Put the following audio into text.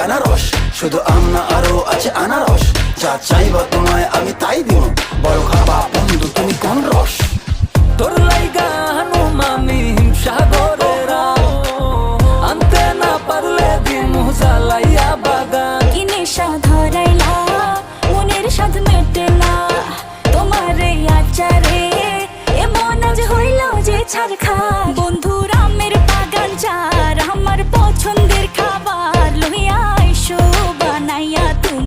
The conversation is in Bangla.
বেনারস, শুধু আম না আরো আছে আনারস। যা চাইবা তোমায় আমি তাই দিব, বড় খাবা বন্ধু তুমি কোন রস? তোর লাইগা হানুমামি হিমসাগরেরা, আনতে না পারলে দিমু জ্বালাইয়া বাগান। কি নেশা ধরাইলা মনের স্বাদ মেটেলা, তোমার এই আচারে এমন আজ হইল যে ছাড়খা।